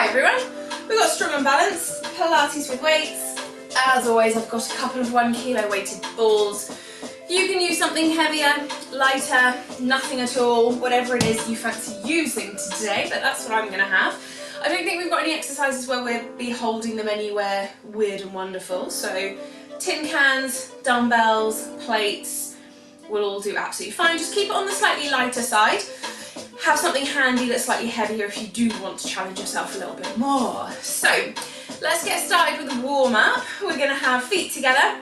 Hi everyone, we've got Strong and Balance, Pilates with weights. As always, I've got a couple of 1 kilo weighted balls. You can use something heavier, lighter, nothing at all, whatever it is you fancy using today, but that's what I'm going to have. I don't think we've got any exercises where we'll be holding them anywhere weird and wonderful, so tin cans, dumbbells, plates will all do absolutely fine. Just keep it on the slightly lighter side. Have something handy that's slightly heavier if you do want to challenge yourself a little bit more. So let's get started with a warm up. We're going to have feet together.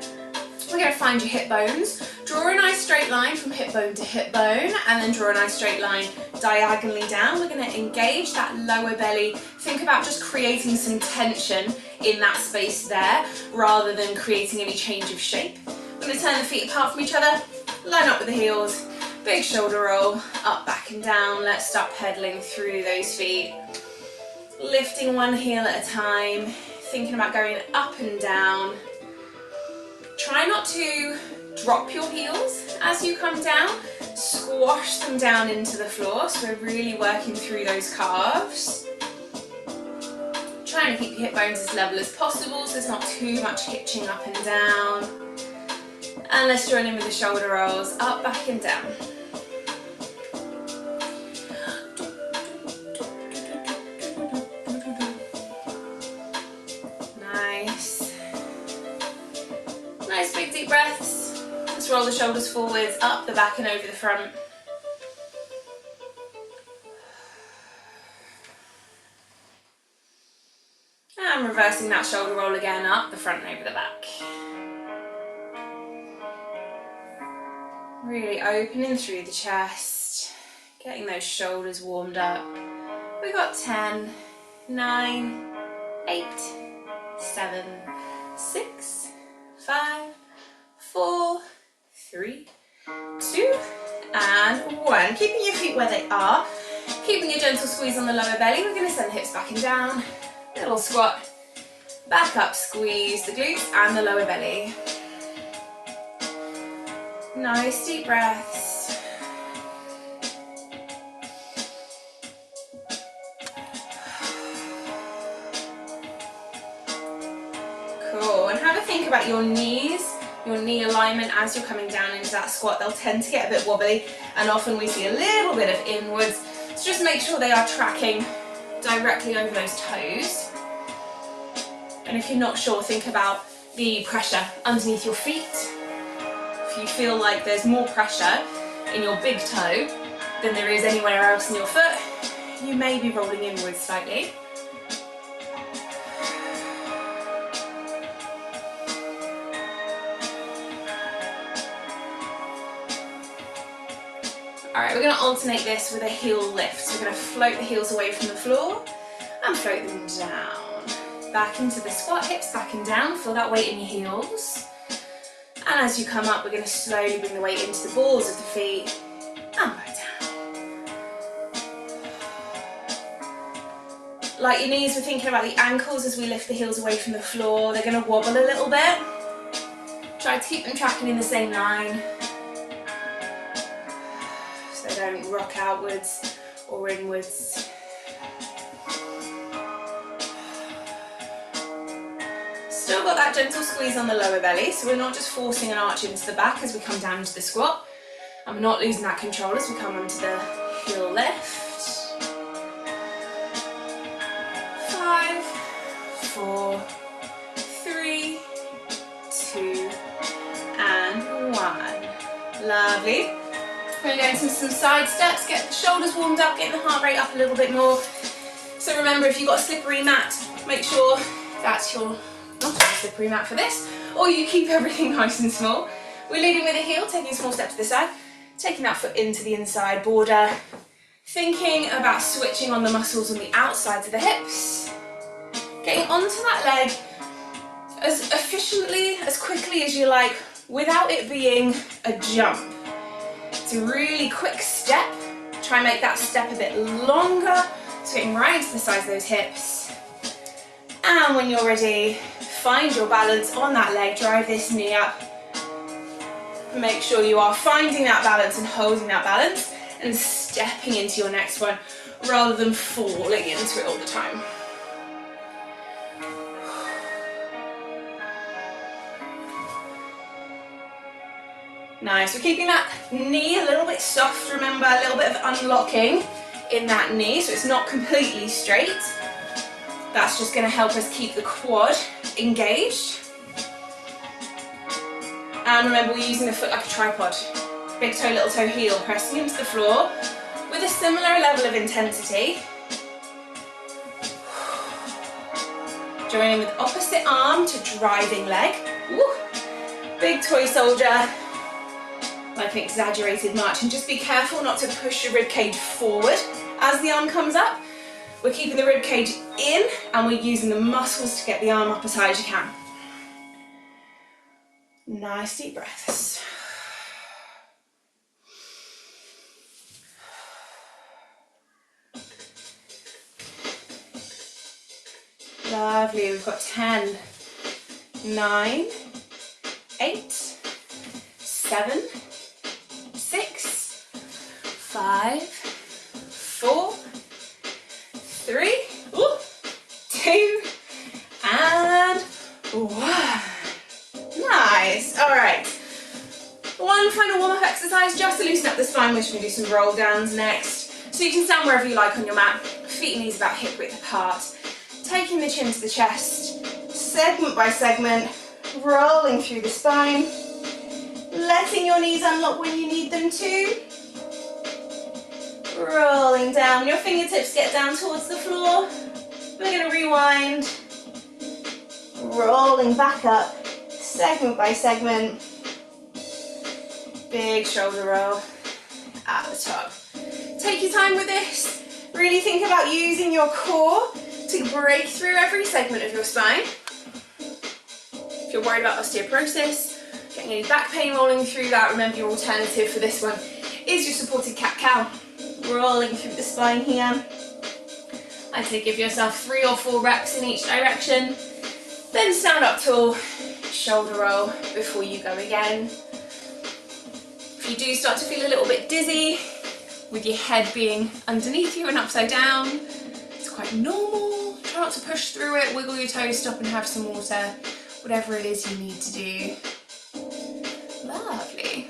We're going to find your hip bones. Draw a nice straight line from hip bone to hip bone, and then draw a nice straight line diagonally down. We're going to engage that lower belly. Think about just creating some tension in that space there rather than creating any change of shape. We're going to turn the feet apart from each other, line up with the heels, big shoulder roll, up, back and down. Let's start pedaling through those feet. Lifting one heel at a time, thinking about going up and down. Try not to drop your heels as you come down. Squash them down into the floor, so we're really working through those calves. Trying to keep your hip bones as level as possible so there's not too much hitching up and down. And let's join in with the shoulder rolls, up, back and down. Nice big deep breaths. Let's roll the shoulders forwards, up the back and over the front. And reversing that shoulder roll again, up the front and over the back. Really opening through the chest, getting those shoulders warmed up. We've got 10, 9, 8, 7, 6, 5, 4, 3, 2, and 1. Keeping your feet where they are, keeping a gentle squeeze on the lower belly. We're going to send the hips back and down, little squat, back up, squeeze the glutes and the lower belly. Nice deep breaths. Cool, and have a think about your knees, your knee alignment as you're coming down into that squat. They'll tend to get a bit wobbly and often we see a little bit of inwards. So just make sure they are tracking directly over those toes. And if you're not sure, think about the pressure underneath your feet. If you feel like there's more pressure in your big toe than there is anywhere else in your foot, you may be rolling inwards slightly. Alright, we're going to alternate this with a heel lift. So we're going to float the heels away from the floor and float them down. Back into the squat, hips back and down, feel that weight in your heels. And as you come up, we're going to slowly bring the weight into the balls of the feet and back down. Like your knees, we're thinking about the ankles as we lift the heels away from the floor. They're going to wobble a little bit. Try to keep them tracking in the same line. So they don't rock outwards or inwards. Still got that gentle squeeze on the lower belly, so we're not just forcing an arch into the back as we come down into the squat. And we're not losing that control as we come onto the heel lift. 5, 4, 3, 2, and 1. Lovely. We're going to go into some side steps, get the shoulders warmed up, get the heart rate up a little bit more. So remember, if you've got a slippery mat, make sure that's your not a slippery mat for this, or you keep everything nice and small. We're leading with a heel, taking a small step to the side, taking that foot into the inside border, thinking about switching on the muscles on the outsides of the hips, getting onto that leg as efficiently, as quickly as you like, without it being a jump. It's a really quick step. Try and make that step a bit longer, so getting right into the sides of those hips. And when you're ready, find your balance on that leg, drive this knee up. Make sure you are finding that balance and holding that balance and stepping into your next one rather than falling into it all the time. Nice, we're keeping that knee a little bit soft, remember, a little bit of unlocking in that knee, so it's not completely straight. That's just going to help us keep the quad engaged. And remember, we're using the foot like a tripod. Big toe, little toe, heel, pressing into the floor with a similar level of intensity. Joining with opposite arm to driving leg. Woo. Big toy soldier, like an exaggerated march. And just be careful not to push your rib cage forward as the arm comes up. We're keeping the rib cage in and we're using the muscles to get the arm up as high as you can. Nice deep breaths. Lovely, we've got 10, 9, 8, 7, 6, 5, 4, 3, 2, and 1. Nice, all right. One final warm-up exercise just to loosen up the spine. We're just going to do some roll downs next. So you can stand wherever you like on your mat, feet and knees about hip width apart. Taking the chin to the chest, segment by segment, rolling through the spine, letting your knees unlock when you need them to, rolling down, your fingertips get down towards the floor, we're going to rewind, rolling back up, segment by segment, big shoulder roll at the top. Take your time with this, really think about using your core to break through every segment of your spine. If you're worried about osteoporosis, getting any back pain rolling through that, remember your alternative for this one is your supported cat-cow. Rolling through the spine here. I'd say give yourself 3 or 4 reps in each direction. Then stand up tall, shoulder roll before you go again. If you do start to feel a little bit dizzy, with your head being underneath you and upside down, it's quite normal. Try not to push through it, wiggle your toes, stop and have some water, whatever it is you need to do. Lovely.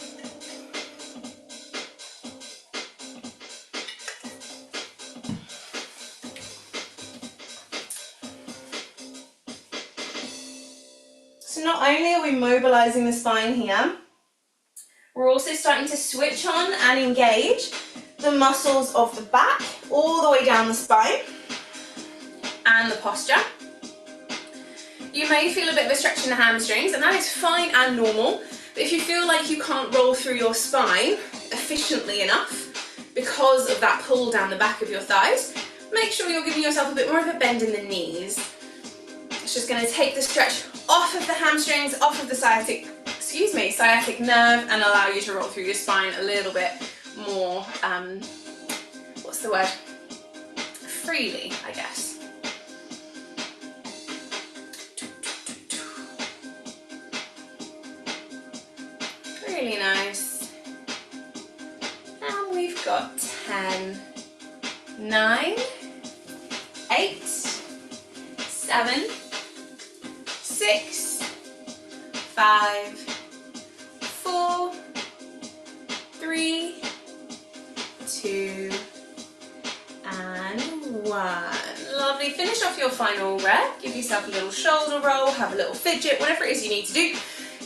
So not only are we mobilizing the spine here, we're also starting to switch on and engage the muscles of the back all the way down the spine and the posture. You may feel a bit of a stretch in the hamstrings, and that is fine and normal, but if you feel like you can't roll through your spine efficiently enough because of that pull down the back of your thighs, make sure you're giving yourself a bit more of a bend in the knees. It's just going to take the stretch off of the hamstrings, off of the sciatic nerve, and allow you to roll through your spine a little bit more, freely, I guess. Really nice. And we've got 10, 9, 8, 7, 6, 5, 4, 3, 2, and 1. Lovely. Finish off your final rep. Give yourself a little shoulder roll, have a little fidget, whatever it is you need to do.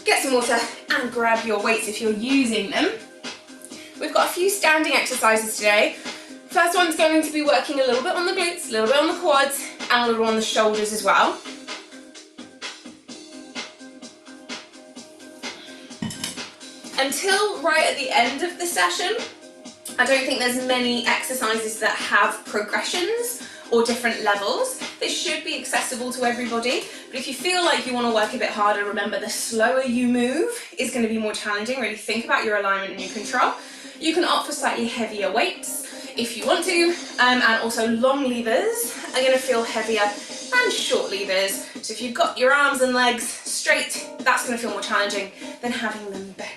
Get some water and grab your weights if you're using them. We've got a few standing exercises today. First one's going to be working a little bit on the glutes, a little bit on the quads, and a little on the shoulders as well. Until right at the end of the session, I don't think there's many exercises that have progressions or different levels. They should be accessible to everybody, but if you feel like you want to work a bit harder, remember the slower you move is going to be more challenging. Really think about your alignment and your control. You can opt for slightly heavier weights if you want to, and also long levers are going to feel heavier than short levers. So if you've got your arms and legs straight, that's going to feel more challenging than having them bent.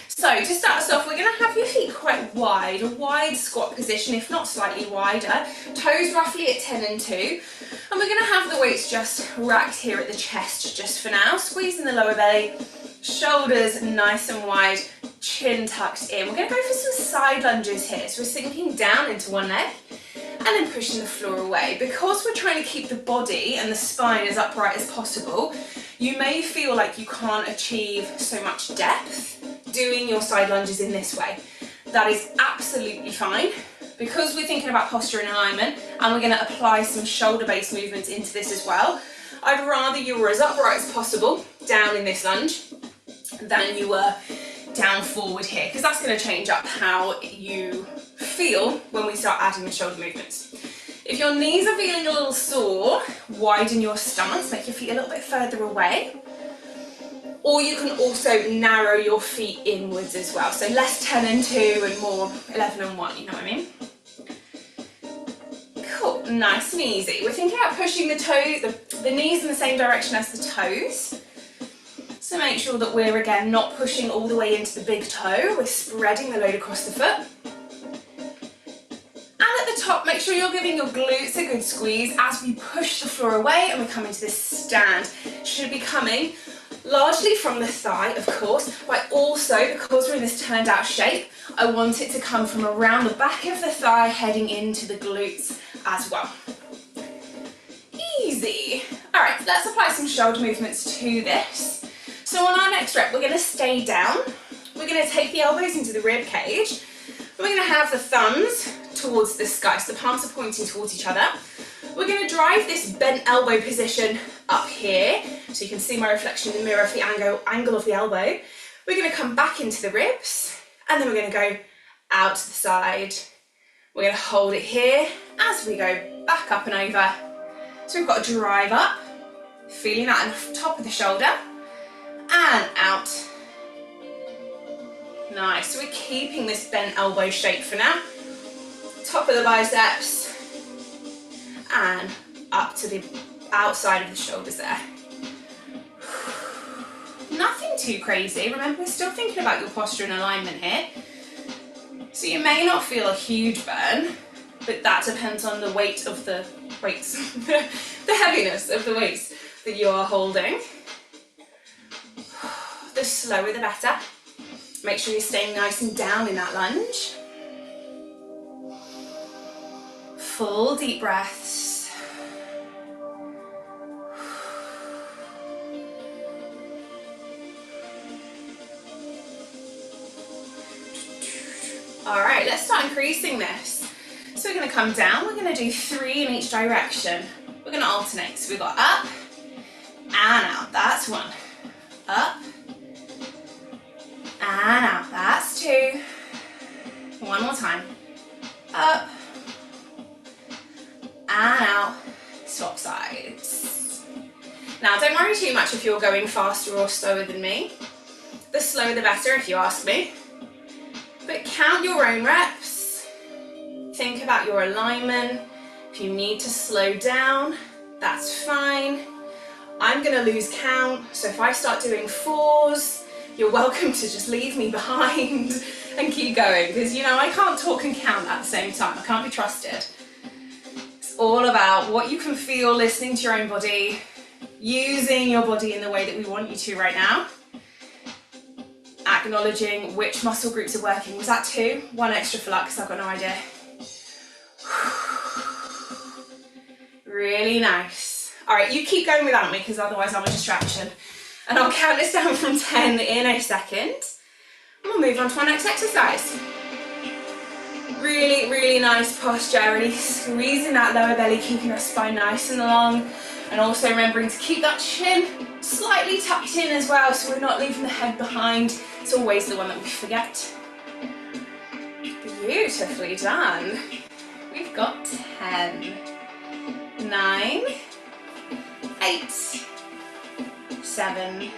So to start us off, we're going to have your feet quite wide, a wide squat position, if not slightly wider, toes roughly at 10 and 2, and we're going to have the weights just racked here at the chest just for now, squeezing the lower belly, shoulders nice and wide, chin tucked in. We're going to go for some side lunges here. So we're sinking down into one leg and then pushing the floor away. Because we're trying to keep the body and the spine as upright as possible, you may feel like you can't achieve so much depth doing your side lunges in this way. That is absolutely fine. Because we're thinking about posture and alignment, and we're going to apply some shoulder-based movements into this as well, I'd rather you were as upright as possible down in this lunge than you were down forward here, because that's going to change up how you feel when we start adding the shoulder movements. If your knees are feeling a little sore, widen your stance, make your feet a little bit further away. Or you can also narrow your feet inwards as well. So less 10 and 2 and more 11 and 1, you know what I mean? Cool, nice and easy. We're thinking about pushing the knees in the same direction as the toes. So make sure that we're, again, not pushing all the way into the big toe. We're spreading the load across the foot. And at the top, make sure you're giving your glutes a good squeeze as we push the floor away and we come into this stand. Should be coming largely from the thigh, of course, but also, because we're in this turned out shape, I want it to come from around the back of the thigh, heading into the glutes as well. Easy. All right, let's apply some shoulder movements to this. So on our next rep, we're going to stay down. We're going to take the elbows into the rib cage. And we're going to have the thumbs towards the sky, so the palms are pointing towards each other. We're going to drive this bent elbow position up here, so you can see my reflection in the mirror of the angle of the elbow. We're going to come back into the ribs, and then we're going to go out to the side. We're going to hold it here as we go back up and over. So we've got a drive up, feeling that on the top of the shoulder, and out. Nice, so we're keeping this bent elbow shape for now. Top of the biceps, and up to the outside of the shoulders there. Nothing too crazy. Remember, we're still thinking about your posture and alignment here. So you may not feel a huge burn, but that depends on the weight of the weights, the heaviness of the weights that you are holding. The slower the better. Make sure you're staying nice and down in that lunge. Full deep breaths. All right, let's start increasing this. So we're going to come down. We're going to do 3 in each direction. We're going to alternate. So we've got up and out. That's 1. Up and out. That's 2. One more time. Up and out. Swap sides. Now, don't worry too much if you're going faster or slower than me. The slower the better, if you ask me. But count your own reps. Think about your alignment. If you need to slow down, that's fine. I'm going to lose count, so if I start doing 4s, you're welcome to just leave me behind and keep going, because, you know, I can't talk and count at the same time. I can't be trusted. It's all about what you can feel, listening to your own body, using your body in the way that we want you to right now. Acknowledging which muscle groups are working. Was that 2? 1 extra for luck, because I've got no idea. Really nice. All right, you keep going without me, because otherwise I'm a distraction. And I'll count this down from 10 in a second. And we'll move on to our next exercise. Really, really nice posture, really squeezing that lower belly, keeping that spine nice and long. And also remembering to keep that chin slightly tucked in as well, so we're not leaving the head behind. It's always the one that we forget. Beautifully done. We've got 10, 9, 8, 7,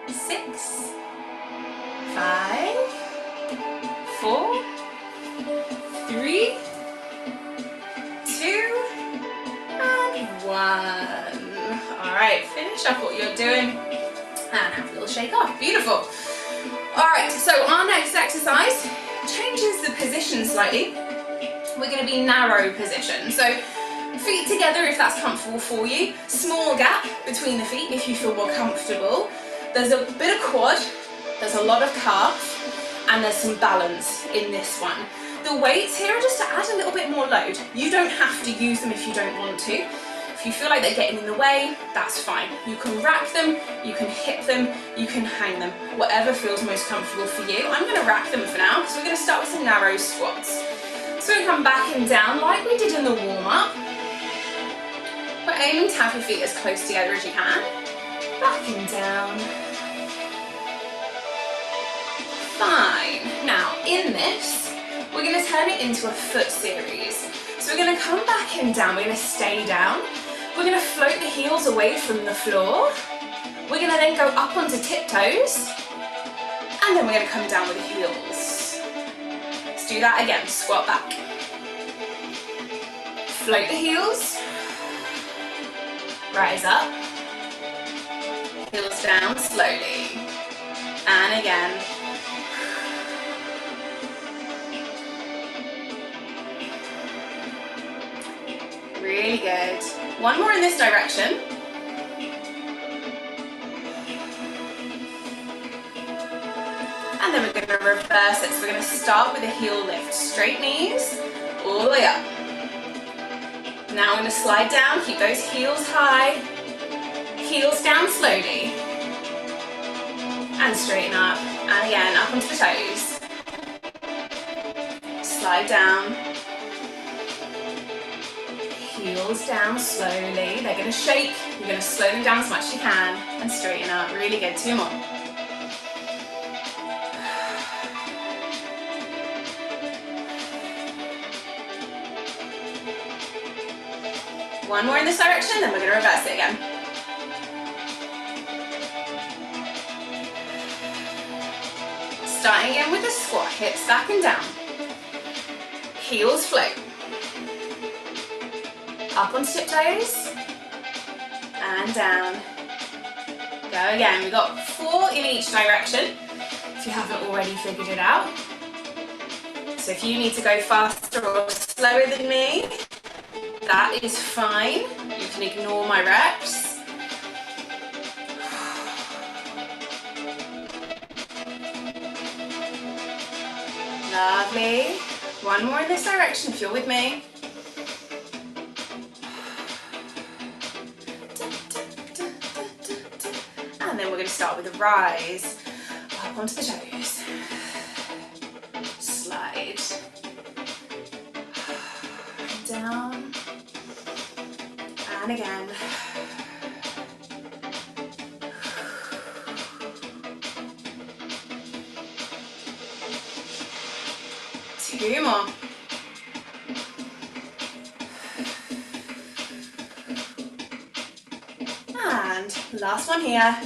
6, 5, 4, 3, 2, and 1. All right, finish up what you're doing and have a little shake off. Beautiful. All right, so our next exercise changes the position slightly. We're going to be narrow position. So feet together if that's comfortable for you. Small gap between the feet if you feel more comfortable. There's a bit of quad, there's a lot of calf, and there's some balance in this one. The weights here are just to add a little bit more load. You don't have to use them if you don't want to. If you feel like they're getting in the way, that's fine. You can rack them, you can hip them, you can hang them, whatever feels most comfortable for you. I'm going to rack them for now, so we're going to start with some narrow squats. So we're going to come back and down like we did in the warm-up. We're aiming to have your feet as close together as you can. Back and down. Fine. Now, in this, we're going to turn it into a foot series. So we're going to come back and down, we're going to stay down. We're going to float the heels away from the floor. We're going to then go up onto tiptoes. And then we're going to come down with the heels. Let's do that again, squat back. Float the heels. Rise up. Heels down slowly. And again. Really good. One more in this direction. And then we're going to reverse it. So we're going to start with a heel lift. Straight knees, all the way up. Now we're going to slide down, keep those heels high. Heels down slowly. And straighten up. And again, up onto the toes. Slide down. Heels down slowly. They're going to shake. You're going to slow them down as much as you can and straighten up. Really good. 2 more. One more in this direction, then we're going to reverse it again. Starting again with the squat, hips back and down. Heels float. Up on tiptoes, and down. Go again, we've got 4 in each direction, if you haven't already figured it out. So if you need to go faster or slower than me, that is fine. You can ignore my reps. Lovely. One more in this direction if you're with me. And then we're going to start with a rise. Up onto the toes. Slide. Down. And again. Two more. And last one here.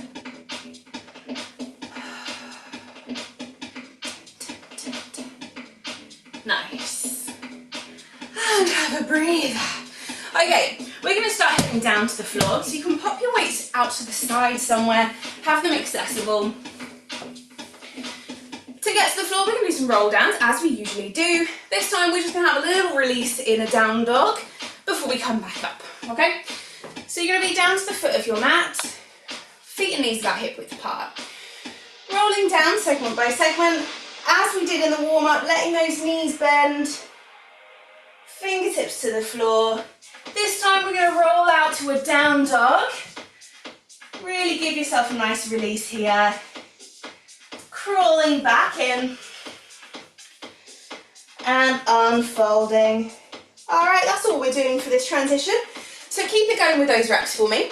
Nice. And have a breathe. Okay, we're going to start heading down to the floor, so you can pop your weights out to the side somewhere, have them accessible. To get to the floor, we're going to do some roll downs, as we usually do. This time we're just going to have a little release in a down dog before we come back up, okay? So you're going to be down to the foot of your mat, feet and knees about hip width apart. Rolling down segment by segment, as we did in the warm-up, letting those knees bend, fingertips to the floor. This time we're going to roll out to a down dog. Really give yourself a nice release here. Crawling back in and unfolding. All right, that's all we're doing for this transition. So keep it going with those reps for me.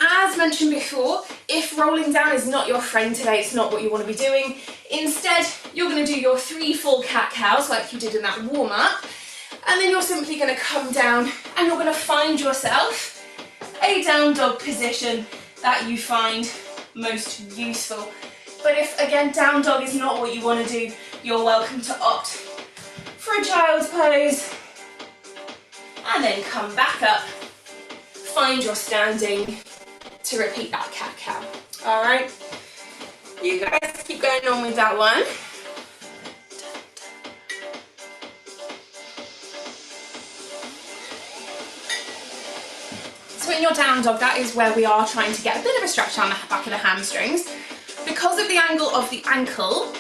As mentioned before, if rolling down is not your friend today, it's not what you want to be doing. Instead, you're going to do your 3 full cat-cows like you did in that warm-up. And then you're simply going to come down and you're going to find yourself a down dog position that you find most useful. But if, again, down dog is not what you want to do, you're welcome to opt for a child's pose. And then come back up, find your standing to repeat that cat-cow. All right? You guys keep going on with that one. So in your down dog, that is where we are trying to get a bit of a stretch down the back of the hamstrings. Because of the angle of the ankle,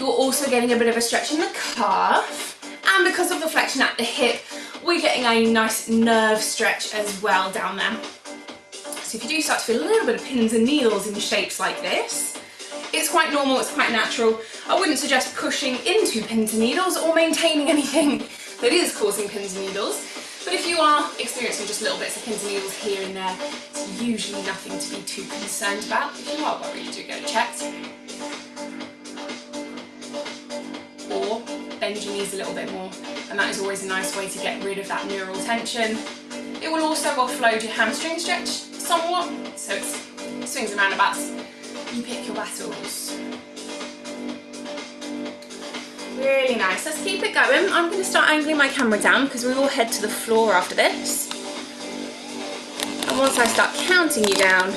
you're also getting a bit of a stretch in the calf, and because of the flexion at the hip, we're getting a nice nerve stretch as well down there. So if you do start to feel a little bit of pins and needles in shapes like this, it's quite normal, it's quite natural. I wouldn't suggest pushing into pins and needles or maintaining anything that is causing pins and needles. But if you are experiencing just little bits of pins and needles here and there, it's usually nothing to be too concerned about. If you are worried, do get it checked. Or bend your knees a little bit more, and that is always a nice way to get rid of that neural tension. It will also offload your hamstring stretch somewhat, so it's swings and roundabouts. You pick your battles. Really nice. Let's keep it going. I'm going to start angling my camera down because we will head to the floor after this. And once I start counting you down,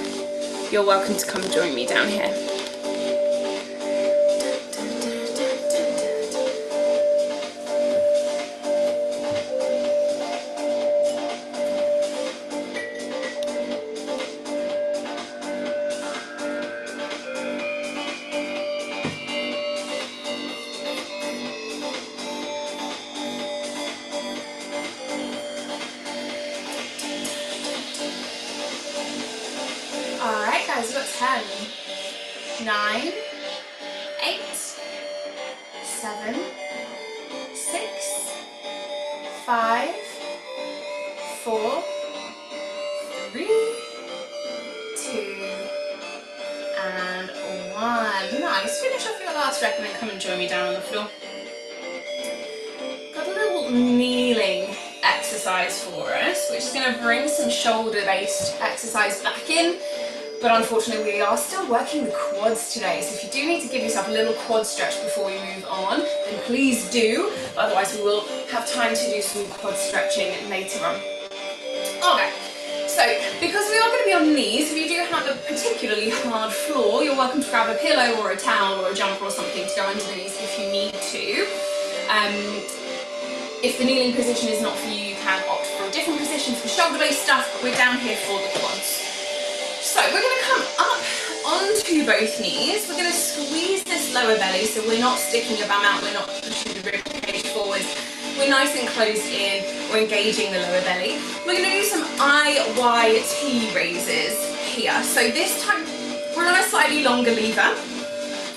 you're welcome to come join me down here. Alright guys, we've got 10, 9, 8, 7, 6, 5, 4, 3, 2, and 1. Nice. Finish off your last rep and then come and join me down on the floor. Got a little kneeling exercise for us, which is going to bring some shoulder-based exercise back in. But unfortunately we are still working the quads today, so if you do need to give yourself a little quad stretch before we move on, then please do, otherwise we will have time to do some quad stretching later on. Okay, so because we are going to be on knees, if you do have a particularly hard floor, you're welcome to grab a pillow or a towel or a jumper or something to go underneath if you need to. If the kneeling position is not for you, you can opt for a different position for shoulder-based stuff, but we're down here for the quads. So we're going to come up onto both knees. We're going to squeeze this lower belly so we're not sticking your bum out, we're not pushing the rib cage forward. We're nice and closed in, we're engaging the lower belly. We're going to do some IYT raises here. So this time we're on a slightly longer lever,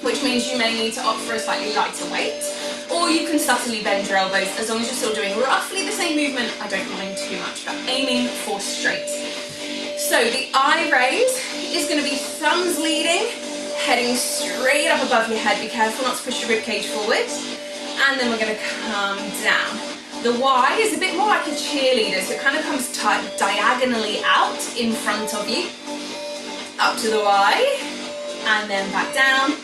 which means you may need to opt for a slightly lighter weight, or you can subtly bend your elbows. As long as you're still doing roughly the same movement, I don't mind too much, but aiming for straight. So the eye raise is going to be thumbs leading, heading straight up above your head. Be careful not to push your rib cage forward. And then we're going to come down. The Y is a bit more like a cheerleader, so it kind of comes diagonally out in front of you. Up to the Y, and then back down.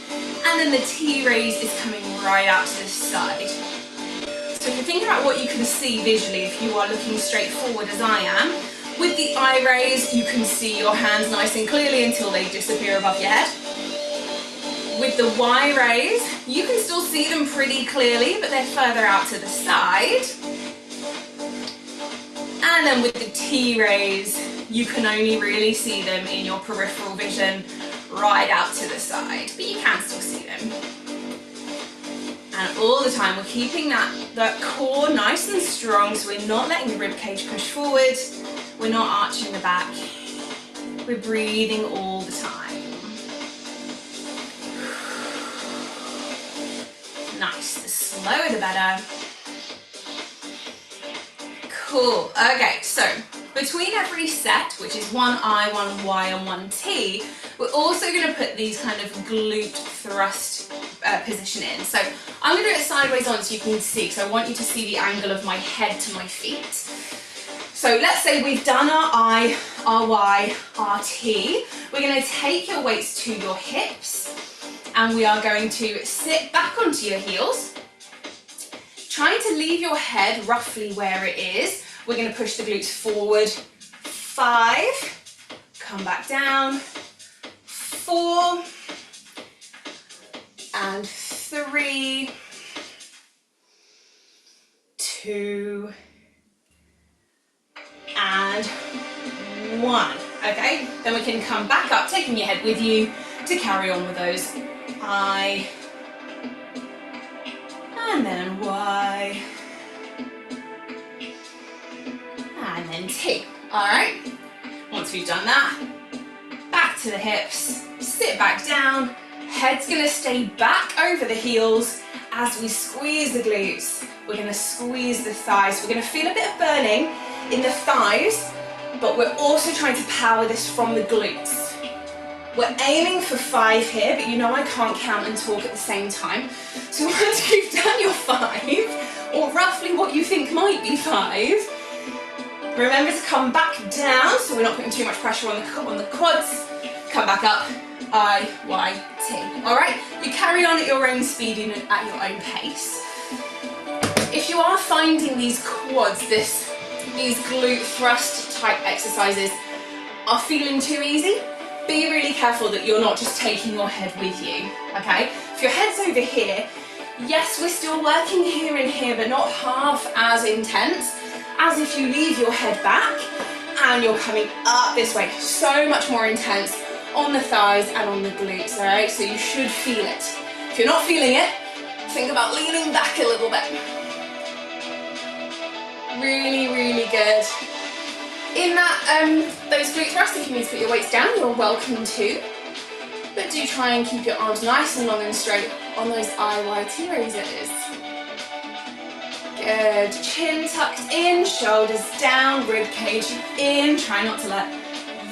And then the T raise is coming right out to the side. So if you think about what you can see visually, if you are looking straight forward as I am, with the eye raise, you can see your hands nice and clearly until they disappear above your head. With the Y raise, you can still see them pretty clearly, but they're further out to the side. And then with the T raise, you can only really see them in your peripheral vision right out to the side, but you can still see them. And all the time, we're keeping that core nice and strong, so we're not letting the rib cage push forward. We're not arching the back. We're breathing all the time. Nice. The slower the better. Cool. Okay, so between every set, which is one I, one Y, and one T, we're also going to put these kind of glute thrust position in. So I'm going to do it sideways on so you can see, because I want you to see the angle of my head to my feet. So let's say we've done our I, our Y, our T. We're going to take your weights to your hips, and we are going to sit back onto your heels, trying to leave your head roughly where it is. We're going to push the glutes forward. 5, come back down. 4, and 3, 2, and 1. Okay, then we can come back up, taking your head with you to carry on with those I, and then Y, and then T. All right, once we've done that, back to the hips, sit back down, head's gonna stay back over the heels as we squeeze the glutes. We're gonna squeeze the thighs. We're gonna feel a bit of burning in the thighs, but we're also trying to power this from the glutes. We're aiming for 5 here, but you know I can't count and talk at the same time. So once you've done your 5, or roughly what you think might be 5, remember to come back down, so we're not putting too much pressure on the quads. Come back up, I, Y, T. All right, you carry on at your own speed and at your own pace. If you are finding these quads, these glute thrust type exercises are feeling too easy, be really careful that you're not just taking your head with you, okay? If your head's over here, yes, we're still working here and here, but not half as intense as if you leave your head back and you're coming up this way. So much more intense on the thighs and on the glutes, all right? So you should feel it. If you're not feeling it, think about leaning back a little bit. Really, really good. In that, those glute thrusts, if you need to put your weights down, you're welcome to. But do try and keep your arms nice and long and straight on those IYT raises. Good. Chin tucked in, shoulders down, rib cage in. Try not to let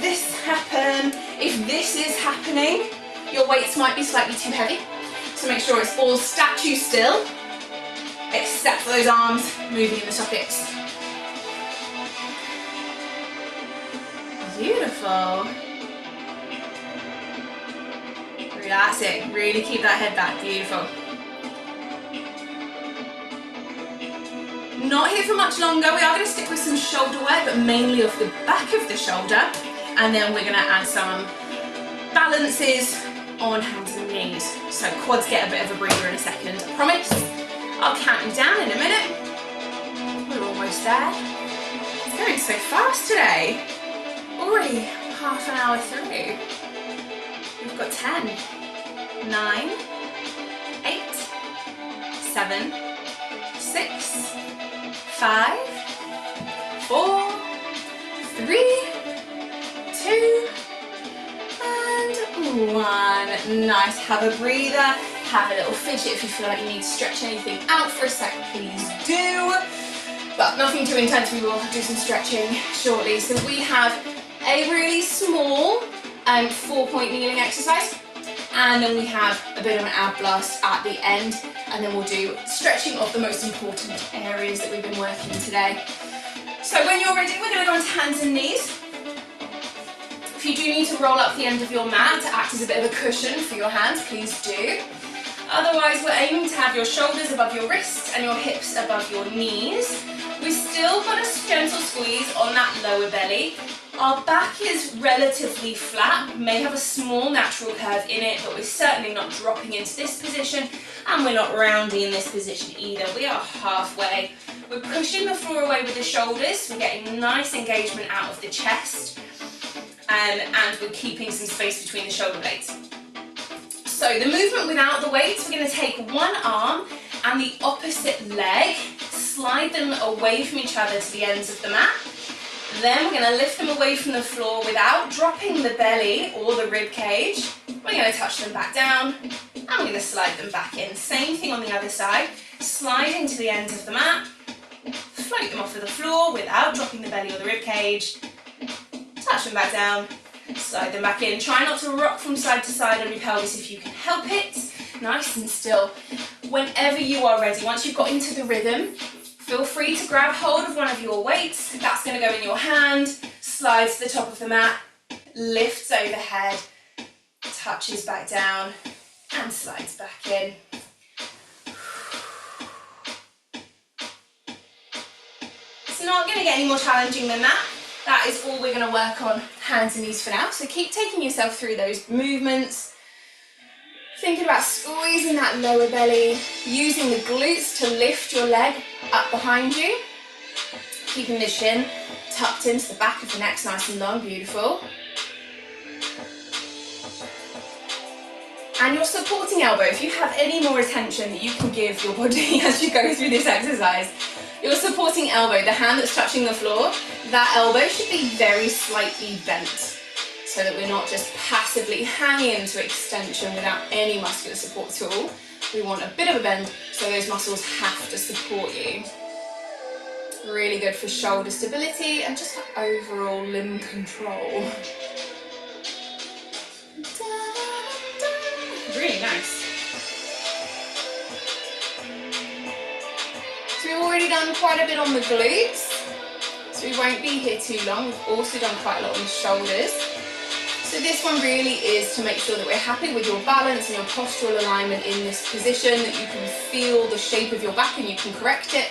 this happen. If this is happening, your weights might be slightly too heavy. So make sure it's all statue still, except for those arms moving in the sockets. Beautiful. Relaxing. Really keep that head back. Beautiful. Not here for much longer. We are going to stick with some shoulder work, but mainly off the back of the shoulder. And then we're going to add some balances on hands and knees. So quads get a bit of a breather in a second, I promise. I'll count you down in a minute. We're almost there. It's going so fast today. Already half an hour through. We've got 10, 9, 8, 7, 6, 5, 4, 3, 2, and 1. Nice. Have a breather. Have a little fidget if you feel like you need to stretch anything out for a sec, please do. But nothing too intense. We will do some stretching shortly. So we have a really small 4-point kneeling exercise, and then we have a bit of an ab blast at the end, and then we'll do stretching of the most important areas that we've been working today. So when you're ready, we're going to go into hands and knees. If you do need to roll up the end of your mat to act as a bit of a cushion for your hands, please do. Otherwise, we're aiming to have your shoulders above your wrists and your hips above your knees. We've still got a gentle squeeze on that lower belly. Our back is relatively flat, may have a small natural curve in it, but we're certainly not dropping into this position, and we're not rounding in this position either. We are halfway. We're pushing the floor away with the shoulders, we're getting nice engagement out of the chest, and we're keeping some space between the shoulder blades. So the movement without the weights, we're going to take one arm and the opposite leg, slide them away from each other to the ends of the mat. Then we're going to lift them away from the floor without dropping the belly or the rib cage. We're going to touch them back down, and we're going to slide them back in. Same thing on the other side. Sliding to the ends of the mat, float them off of the floor without dropping the belly or the rib cage. Touch them back down, slide them back in. Try not to rock from side to side on your pelvis if you can help it. Nice and still. Whenever you are ready, once you've got into the rhythm, feel free to grab hold of one of your weights. That's going to go in your hand, slides to the top of the mat, lifts overhead, touches back down, and slides back in. It's not going to get any more challenging than that. That is all we're going to work on, hands and knees for now. So keep taking yourself through those movements. Thinking about squeezing that lower belly, using the glutes to lift your leg up behind you. Keeping the shin tucked into the back of the neck, nice and long, beautiful. And your supporting elbow, if you have any more attention that you can give your body as you go through this exercise, your supporting elbow, the hand that's touching the floor, that elbow should be very slightly bent so that we're not just passively hanging into extension without any muscular support at all. We want a bit of a bend so those muscles have to support you. Really good for shoulder stability and just for overall limb control. Really nice. So we've already done quite a bit on the glutes, so we won't be here too long. We've also done quite a lot on the shoulders. So this one really is to make sure that we're happy with your balance and your postural alignment in this position, that you can feel the shape of your back and you can correct it.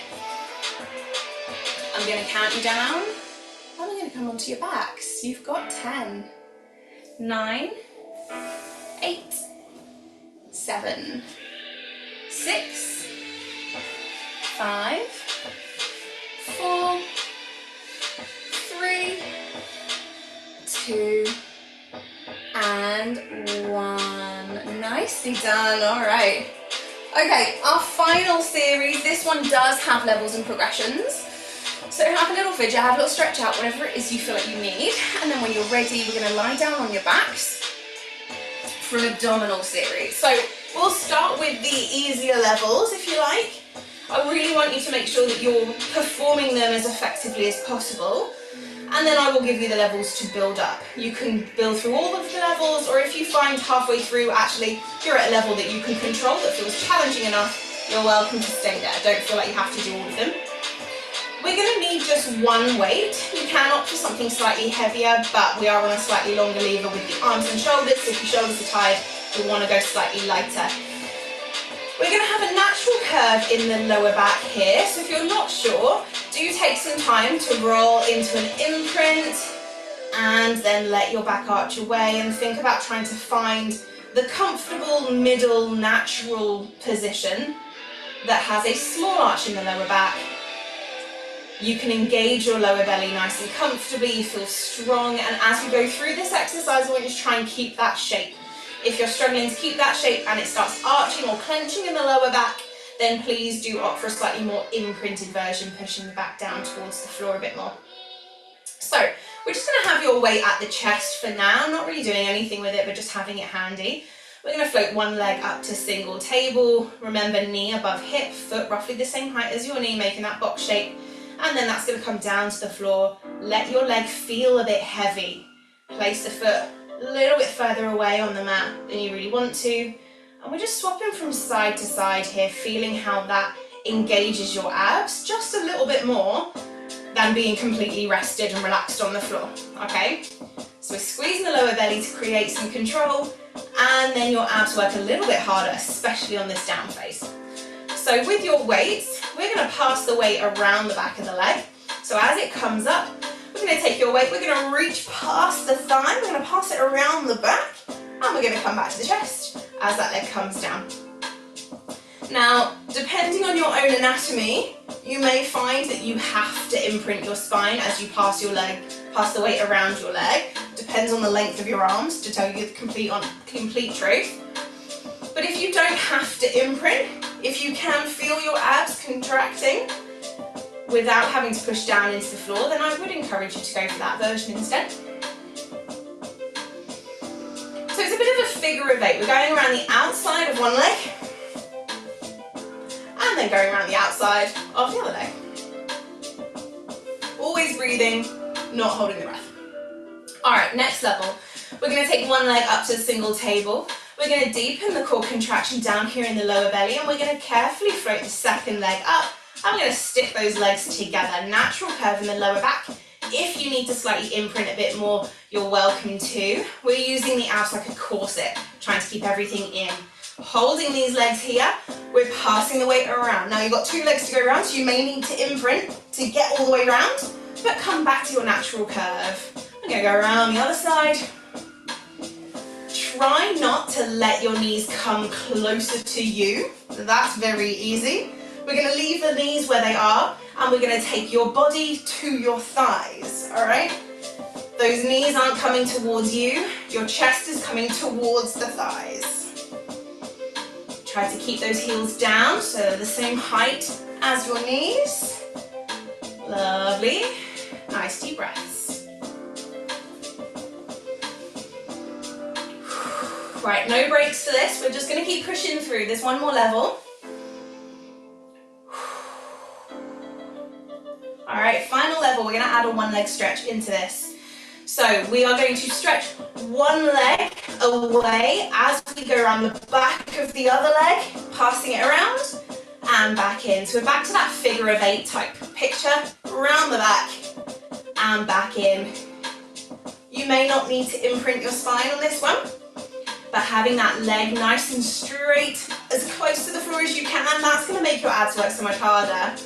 I'm going to count you down. I'm going to come onto your backs. You've got 10, 9, 8, 7, 6, 5, 4, 3, 2, and 1. Nicely done. All right. Okay, our final series. This one does have levels and progressions. So have a little fidget, have a little stretch out, whatever it is you feel like you need. And then when you're ready, we're going to lie down on your backs for an abdominal series. So we'll start with the easier levels, if you like. I really want you to make sure that you're performing them as effectively as possible. And then I will give you the levels to build up. You can build through all of the levels, or if you find halfway through, actually, you're at a level that you can control, that feels challenging enough, you're welcome to stay there. Don't feel like you have to do all of them. We're going to need just one weight. You can opt for something slightly heavier, but we are on a slightly longer lever with the arms and shoulders. So if your shoulders are tired, you'll want to go slightly lighter. We're going to have a natural curve in the lower back here. So if you're not sure, do take some time to roll into an imprint and then let your back arch away and think about trying to find the comfortable middle natural position that has a small arch in the lower back. You can engage your lower belly nice and comfortably, you feel strong, and as we go through this exercise, I want you to try and keep that shape. If you're struggling to keep that shape and it starts arching or clenching in the lower back, then please do opt for a slightly more imprinted version, pushing the back down towards the floor a bit more. So we're just going to have your weight at the chest for now, not really doing anything with it, but just having it handy. We're going to float one leg up to single table. Remember, knee above hip, foot roughly the same height as your knee, making that box shape. And then that's going to come down to the floor. Let your leg feel a bit heavy. Place the foot a little bit further away on the mat than you really want to. And we're just swapping from side to side here, feeling how that engages your abs just a little bit more than being completely rested and relaxed on the floor, okay? So we're squeezing the lower belly to create some control, and then your abs work a little bit harder, especially on this down phase. So with your weights, we're going to pass the weight around the back of the leg. So as it comes up, we're going to take your weight, we're going to reach past the thigh, we're going to pass it around the back, and we're going to come back to the chest as that leg comes down. Now, depending on your own anatomy, you may find that you have to imprint your spine as you pass your leg, pass the weight around your leg. Depends on the length of your arms, to tell you the complete truth. But if you don't have to imprint, if you can feel your abs contracting without having to push down into the floor, then I would encourage you to go for that version instead. So it's a bit of a figure of 8. We're going around the outside of one leg and then going around the outside of the other leg. Always breathing, not holding the breath. All right, next level. We're going to take one leg up to the single table. We're going to deepen the core contraction down here in the lower belly, and we're going to carefully float the second leg up. I'm going to stick those legs together. Natural curve in the lower back. If you need to slightly imprint a bit more, you're welcome to. We're using the abs like a corset, trying to keep everything in. Holding these legs here, we're passing the weight around. Now you've got 2 legs to go around, so you may need to imprint to get all the way around, but come back to your natural curve. I'm going to go around the other side. Try not to let your knees come closer to you. That's very easy. We're going to leave the knees where they are, and we're going to take your body to your thighs, all right? Those knees aren't coming towards you. Your chest is coming towards the thighs. Try to keep those heels down so they're the same height as your knees. Lovely. Nice deep breaths. Right, no breaks for this. We're just going to keep pushing through. There's one more level. All right, final level. We're going to add a one leg stretch into this. So we are going to stretch one leg away as we go around the back of the other leg, passing it around and back in. So we're back to that figure of 8 type picture, around the back and back in. You may not need to imprint your spine on this one, but having that leg nice and straight, as close to the floor as you can, that's going to make your abs work so much harder.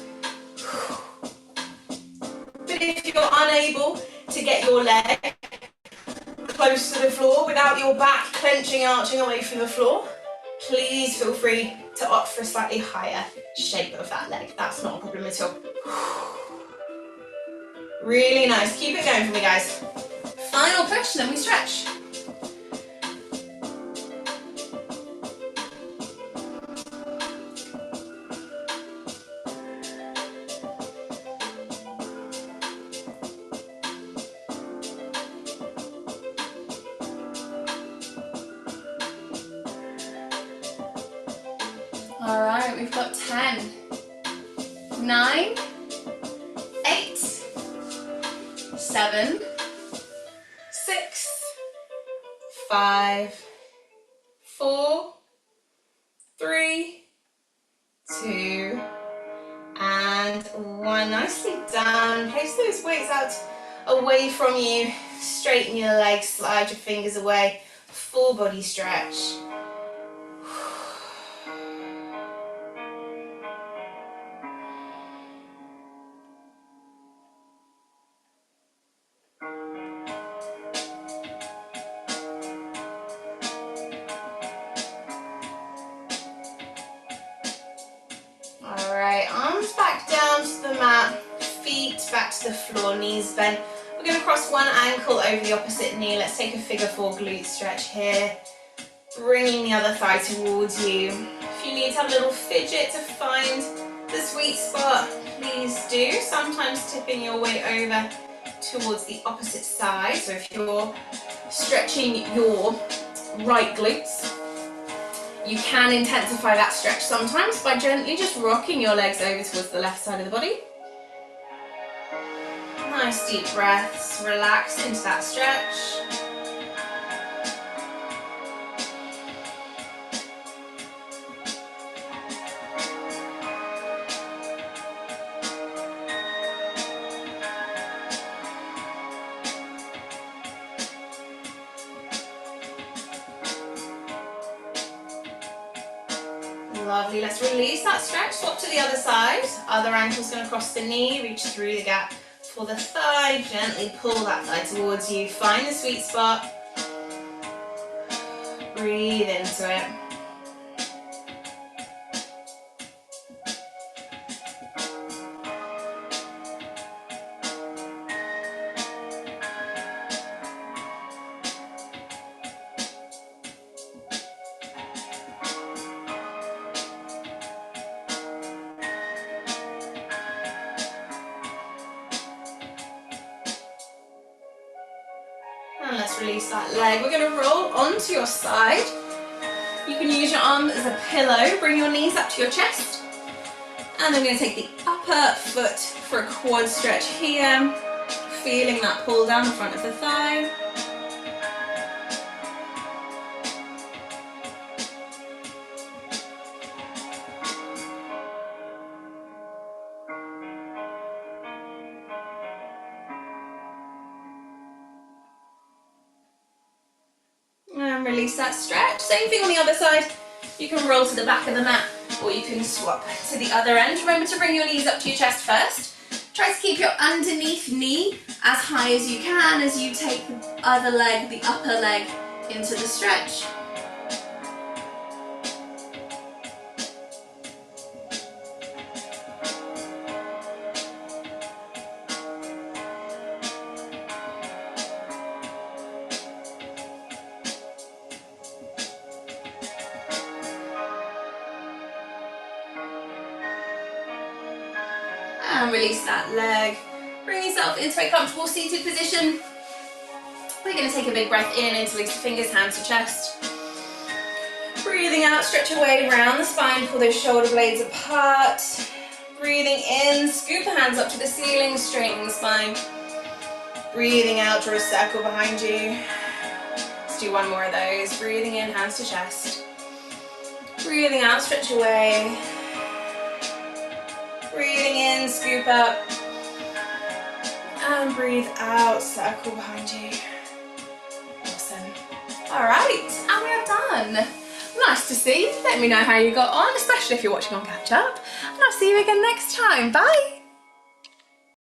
But if you're unable to get your leg close to the floor without your back clenching, arching away from the floor, please feel free to opt for a slightly higher shape of that leg. That's not a problem at all. Really nice. Keep it going for me, guys. Final push, then we stretch. All right, we've got 10, 9, 8, 7, 6, 5, 4, 3, 2, and 1. Nicely done. Place those weights out away from you. Straighten your legs, slide your fingers away. Full body stretch. Arms back down to the mat, feet back to the floor, knees bent. We're going to cross one ankle over the opposite knee. Let's take a figure 4 glute stretch here. Bringing the other thigh towards you. If you need to have a little fidget to find the sweet spot, please do. Sometimes tipping your weight over towards the opposite side. So if you're stretching your right glutes, you can intensify that stretch sometimes by gently just rocking your legs over towards the left side of the body. Nice deep breaths, relax into that stretch. Lovely, let's release that stretch, swap to the other side. Other ankle's going to cross the knee, reach through the gap for the thigh, gently pull that thigh towards you, find the sweet spot, breathe into it. And let's release that leg. We're going to roll onto your side. You can use your arm as a pillow. Bring your knees up to your chest. And then we're going to take the upper foot for a quad stretch here. Feeling that pull down the front of the thigh. And release that stretch. Same thing on the other side. You can roll to the back of the mat or you can swap to the other end. Remember to bring your knees up to your chest first. Try to keep your underneath knee as high as you can as you take the other leg, the upper leg, into the stretch. and release that leg. Bring yourself into a comfortable seated position. We're going to take a big breath in, interlace the fingers, hands to chest. Breathing out, stretch away round the spine, pull those shoulder blades apart. Breathing in, scoop the hands up to the ceiling, straighten the spine. Breathing out, draw a circle behind you. Let's do one more of those. Breathing in, hands to chest. Breathing out, stretch away. Breathing in, scoop up. And breathe out, circle behind you. Awesome. All right, and we are done. Nice to see you. Let me know how you got on, especially if you're watching on catch up. And I'll see you again next time. Bye.